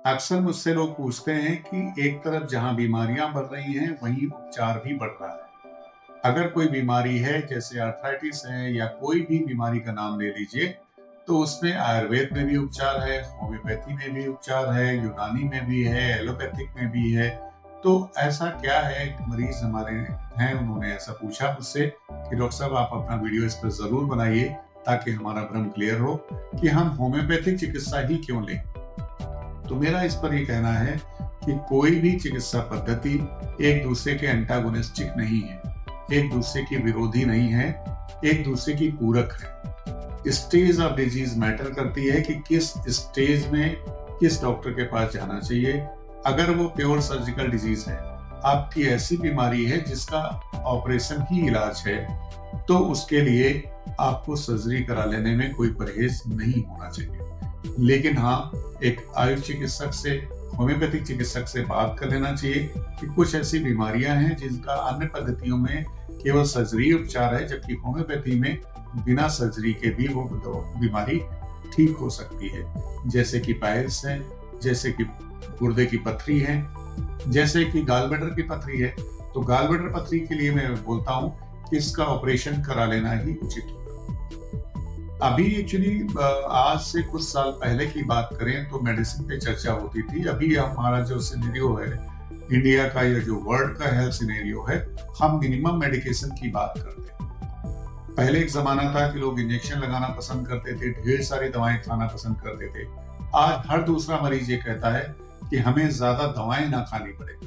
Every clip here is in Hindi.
अक्सर मुझसे लोग पूछते हैं कि एक तरफ जहां बीमारियां बढ़ रही हैं, वहीं उपचार भी बढ़ रहा है। अगर कोई बीमारी है, जैसे आर्थराइटिस है या कोई भी बीमारी का नाम ले लीजिए, तो उसमें आयुर्वेद में भी उपचार है, होम्योपैथी में भी उपचार है, यूनानी में भी है, एलोपैथिक में भी है। तो ऐसा क्या है? एक मरीज हमारे हैं, उन्होंने ऐसा पूछा मुझसे कि डॉक्टर साहब, आप अपना वीडियो इस पर जरूर बनाइए ताकि हमारा भ्रम क्लियर हो कि हम होम्योपैथिक चिकित्सा ही क्यों लें। तो मेरा इस पर ये कहना है कि कोई भी चिकित्सा पद्धति एक दूसरे के एंटागोनिस्टिक नहीं है, एक दूसरे की विरोधी नहीं है, एक दूसरे की पूरक है। स्टेज ऑफ डिजीज मैटर करती है कि किस स्टेज में किस डॉक्टर के पास जाना चाहिए। अगर वो प्योर सर्जिकल डिजीज है, आपकी ऐसी बीमारी है जिसका ऑपरेशन ही इलाज है, तो उसके लिए आपको सर्जरी करा लेने में कोई परहेज नहीं होना चाहिए। लेकिन हाँ, एक आयुष चिकित्सक से, होम्योपैथिक चिकित्सक से बात कर लेना चाहिए कि कुछ ऐसी बीमारियां हैं जिनका अन्य पद्धतियों में केवल सर्जरी उपचार है, जबकि होम्योपैथी में बिना सर्जरी के भी वो बीमारी ठीक हो सकती है। जैसे कि पाइल्स है, जैसे कि गुर्दे की पथरी है, जैसे कि गॉलब्लैडर की पथरी है। तो गॉलब्लैडर पथरी के लिए मैं बोलता हूँ कि इसका ऑपरेशन करा लेना ही उचित होगा। अभी एक्चुअली आज से कुछ साल पहले की बात करें तो मेडिसिन पे चर्चा होती थी। अभी हमारा जो सिनेरियो है इंडिया का या जो वर्ल्ड का हेल्थ सिनेरियो है, हम मिनिमम मेडिकेशन की बात करते हैं। पहले एक जमाना था कि लोग इंजेक्शन लगाना पसंद करते थे, ढेर सारी दवाएं खाना पसंद करते थे। आज हर दूसरा मरीज ये कहता है कि हमें ज्यादा दवाएं ना खानी पड़े,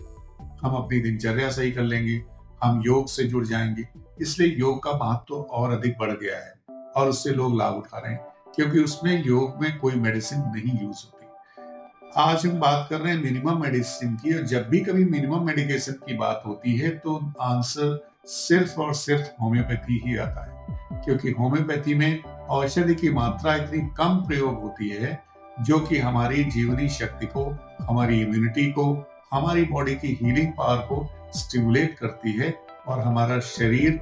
हम अपनी दिनचर्या सही कर लेंगे, हम योग से जुड़ जाएंगे। इसलिए योग का महत्व तो और अधिक बढ़ गया है और उससे लोग लाभ उठा रहे हैं, क्योंकि उसमें योग में कोई मेडिसिन नहीं यूज होती। आज हम बात कर रहे हैं मिनिमम मेडिसिन की, और जब भी कभी मिनिमम मेडिकेशन की बात होती है तो आंसर सिर्फ और सिर्फ होम्योपैथी ही आता है। क्योंकि होम्योपैथी में औषधि की मात्रा इतनी कम प्रयोग होती है जो कि हमारी जीवनी शक्ति को, हमारी इम्यूनिटी को, हमारी बॉडी की हीलिंग पावर को स्टिमुलेट करती है और हमारा शरीर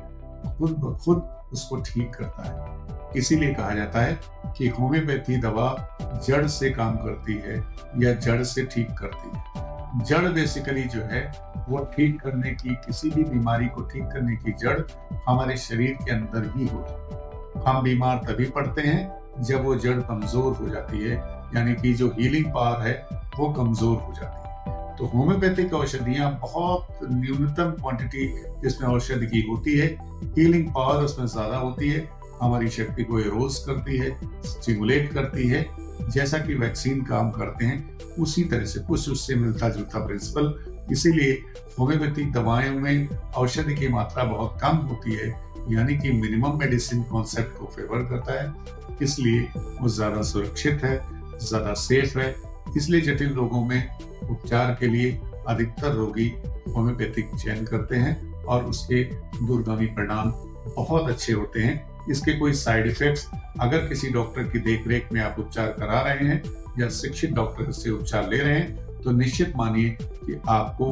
खुद ब खुद उसको ठीक करता है। इसीलिए कहा जाता है कि होम्योपैथी दवा जड़ से काम करती है या जड़ से ठीक करती है। जड़ बेसिकली जो है वो ठीक करने की, किसी भी बीमारी को ठीक करने की जड़ हमारे शरीर के अंदर ही होती है। हम बीमार तभी पड़ते हैं जब वो जड़ कमजोर हो जाती है, यानी कि जो हीलिंग पावर है वो कमजोर हो जाती है। तो होम्योपैथिक औषधियां बहुत न्यूनतम क्वांटिटी जिसमें औषधि की होती है, हीलिंग पावर उसमें ज्यादा होती है, हमारी शक्ति को एरोज करती है, स्टिमुलेट करती है। जैसा कि वैक्सीन काम करते हैं उसी तरह से कुछ उससे मिलता जुलता प्रिंसिपल। इसीलिए होम्योपैथिक दवाओं में औषधि की मात्रा बहुत कम होती है, यानी कि मिनिमम मेडिसिन कॉन्सेप्ट को फेवर करता है। इसलिए वो ज्यादा सुरक्षित है, ज्यादा सेफ है। इसलिए जटिल रोगों में उपचार के लिए अधिकतर रोगी होम्योपैथिक चयन करते हैं और उसके दूरगामी परिणाम बहुत अच्छे होते हैं। इसके कोई साइड इफेक्ट्स, अगर किसी डॉक्टर की देखरेख में आप उपचार करा रहे हैं या शिक्षित डॉक्टर से उपचार ले रहे हैं, तो निश्चित मानिए कि आपको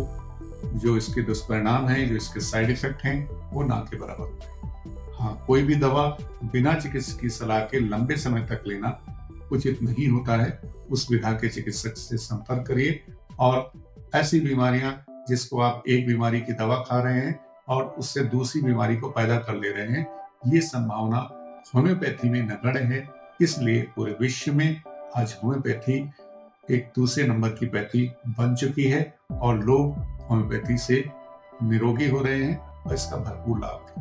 जो इसके दुष्परिणाम हैं, जो इसके साइड इफेक्ट हैं, वो ना के बराबर होंगे। हाँ, कोई भी दवा बिना चिकित्सक की सलाह के लंबे समय तक लेना उचित नहीं होता है। उस विधा के चिकित्सक से संपर्क करिए। और ऐसी बीमारियां जिसको आप एक बीमारी की दवा खा रहे हैं और उससे दूसरी बीमारी को पैदा कर ले रहे हैं, ये संभावना होम्योपैथी में नगण्य है। इसलिए पूरे विश्व में आज होम्योपैथी एक दूसरे नंबर की पैथी बन चुकी है और लोग होम्योपैथी से निरोगी हो रहे हैं और इसका भरपूर लाभ